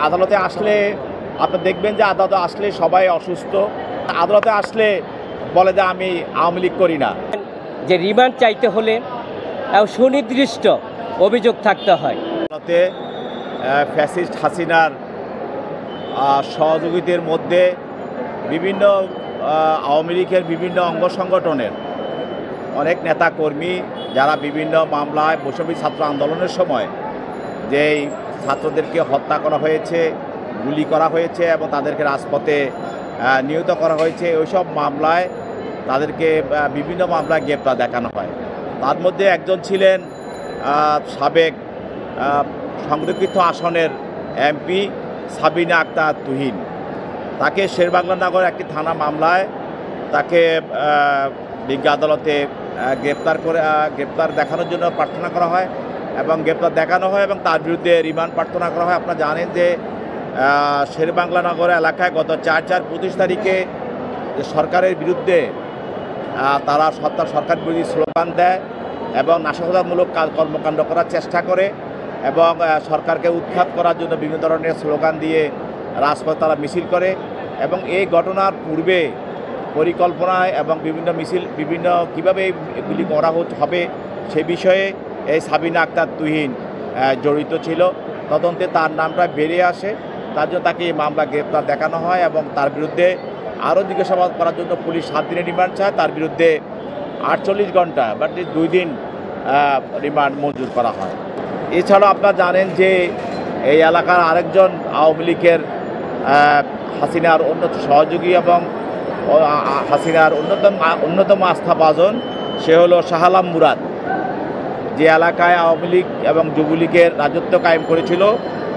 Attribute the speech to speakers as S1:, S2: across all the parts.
S1: আদালতে আসলে আপনি দেখবেন যে আদালতে আসলে সবাই অসুস্থ। আদালতে আসলে বলে যে আমি আওয়ামী লীগ করি না।
S2: যে রিমান্ড চাইতে হলে সুনির্দিষ্ট অভিযোগ থাকতে হয়।
S1: আদালতে ফ্যাসিস্ট হাসিনার সহযোগীদের মধ্যে বিভিন্ন আওয়ামী লীগের বিভিন্ন অঙ্গ সংগঠনের অনেক নেতাকর্মী যারা বিভিন্ন মামলায় বৈষম্য ছাত্র আন্দোলনের সময় যেই ছাত্রদেরকে হত্যা করা হয়েছে, গুলি করা হয়েছে এবং তাদেরকে রাজপথে নিহত করা হয়েছে, ওইসব মামলায় তাদেরকে বিভিন্ন মামলায় গ্রেপ্তার দেখানো হয়। তার মধ্যে একজন ছিলেন সাবেক সংরক্ষিত আসনের এমপি সাবিনা আক্তার তুহিন। তাকে শেরেবাংলা নগর একটি থানা মামলায় তাকে বিজ্ঞ আদালতে গ্রেপ্তার দেখানোর জন্য প্রার্থনা করা হয় এবং গ্রেপ্তার দেখানো হয় এবং তার বিরুদ্ধে রিমান্ড প্রার্থনা করা হয়। আপনারা জানেন যে শেরেবাংলা নগর এলাকায় গত 4/4/25 তারিখে সরকারের বিরুদ্ধে তারা সরকার বিরোধী স্লোগান দেয় এবং নাশকতামূলক কর্মকাণ্ড করার চেষ্টা করে এবং সরকারকে উৎখাত করার জন্য বিভিন্ন ধরনের স্লোগান দিয়ে রাজপথে তারা মিছিল করে এবং এই ঘটনার পূর্বে পরিকল্পনায় এবং বিভিন্ন কীভাবে এগুলি করা হবে সে বিষয়ে এই সাবিনা আক্তার তুহিন জড়িত ছিল। তদন্তে তার নামটা বেরিয়ে আসে, তার জন্য তাকে এই মামলা গ্রেপ্তার দেখানো হয় এবং তার বিরুদ্ধে আরও জিজ্ঞাসাবাদ করার জন্য পুলিশ 7 দিনের রিমান্ড চায়। তার বিরুদ্ধে 48 ঘন্টা বা 2 দিন রিমান্ড মঞ্জুর করা হয়। এছাড়াও আপনারা জানেন যে এই এলাকার আরেকজন আওয়ামী লীগের হাসিনার সহযোগী এবং হাসিনার অন্যতম আস্থাভাজন সে হলো শাহ আলম মুরাদ, যে এলাকায় আওয়ামী লীগ এবং যুবলীগের রাজত্ব কায়েম করেছিল।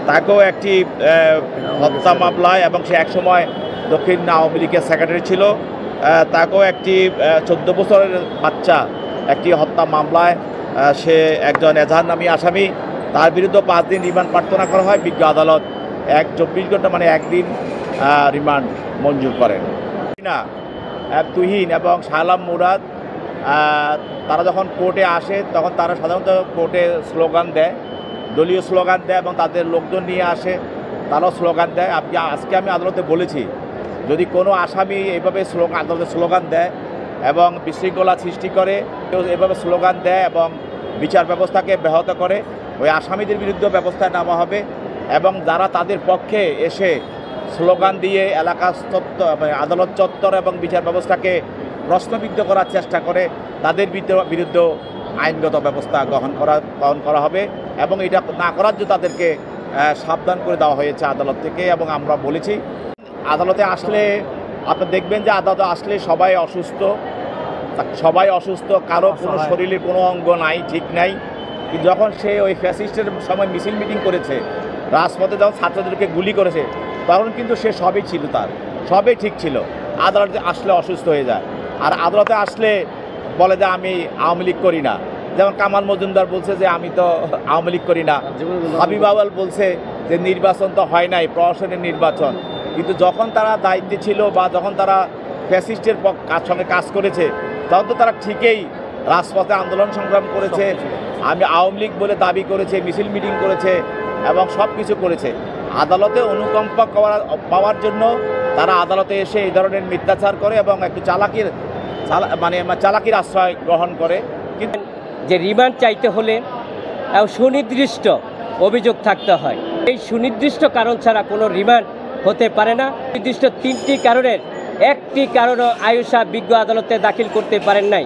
S1: তাকেও একটি হত্যা মামলায় এবং সে একসময় দক্ষিণ আওয়ামী লীগের সেক্রেটারি ছিল, তাকেও একটি 14 বছরের বাচ্চা একটি হত্যা মামলায় সে একজন এজাহার নামী আসামি। তার বিরুদ্ধে 5 দিন রিমান্ড প্রার্থনা করা হয়। বিজ্ঞ আদালত 24 ঘন্টা মানে 1 দিন রিমান্ড মঞ্জুর করেন। তুহিন এবং শাহ আলম মুরাদ তারা যখন কোর্টে আসে তখন তারা সাধারণত কোর্টে স্লোগান দেয়, দলীয় স্লোগান দেয় এবং তাদের লোকজন নিয়ে আসে, তারাও স্লোগান দেয়। আজকে আমি আদালতে বলেছি, যদি কোনো আসামি এইভাবে আদালতে স্লোগান দেয় এবং বিশৃঙ্খলা সৃষ্টি করে, এভাবে স্লোগান দেয় এবং বিচার ব্যবস্থাকে ব্যাহত করে, ওই আসামিদের বিরুদ্ধে ব্যবস্থায় নেওয়া হবে এবং যারা তাদের পক্ষে এসে স্লোগান দিয়ে এলাকা আদালত চত্বর এবং বিচার ব্যবস্থাকে প্রশ্নবিদ্ধ করার চেষ্টা করে তাদের বিরুদ্ধে আইনগত ব্যবস্থা গ্রহণ করা হবে এবং এটা না করার জন্য তাদেরকে সাবধান করে দেওয়া হয়েছে আদালত থেকে। এবং আমরা বলেছি আদালতে আসলে আপনি দেখবেন যে আদালতে আসলে সবাই অসুস্থ, কারো কোনো শরীরের কোনো অঙ্গ নাই, ঠিক নাই। কিন্তু যখন সে ওই ফ্যাসিস্টের সময় মিছিল মিটিং করেছে, রাজপথে যখন ছাত্রদেরকে গুলি করেছে, তখন কিন্তু সে সবই ঠিক ছিল। আদালতে আসলে অসুস্থ হয়ে যায়। আর আদালতে আসলে বলে যে আমি আওয়ামী লীগ করি না। যেমন কামাল মজুমদার বলছে যে আমি তো আওয়ামী লীগ করি না, হাবিব আউয়াল বলছে যে নির্বাচন তো হয় নাই, প্রশাসনের নির্বাচন। কিন্তু যখন তারা দায়িত্বে ছিল বা যখন তারা ফ্যাসিস্টের সঙ্গে কাজ করেছে, তখন তো তারা ঠিকই রাজপথে আন্দোলন সংগ্রাম করেছে, আমি আওয়ামী লীগ বলে দাবি করেছে, মিছিল মিটিং করেছে এবং সব কিছু করেছে। আদালতে অনুকম্পা পাওয়ার জন্য তারা আদালতে এসে এই ধরনের মিথ্যাচার করে এবং একটু চালাকির আশ্রয় গ্রহণ করে। কিন্তু
S2: যে রিমান্ড চাইতে হলে সুনির্দিষ্ট অভিযোগ থাকতে হয়। এই সুনির্দিষ্ট কারণ ছাড়া কোনো রিমান্ড হতে পারে না। নির্দিষ্ট 3টি কারণের একটি কারণও আয়ুষা বিজ্ঞ আদালতে দাখিল করতে পারেন নাই।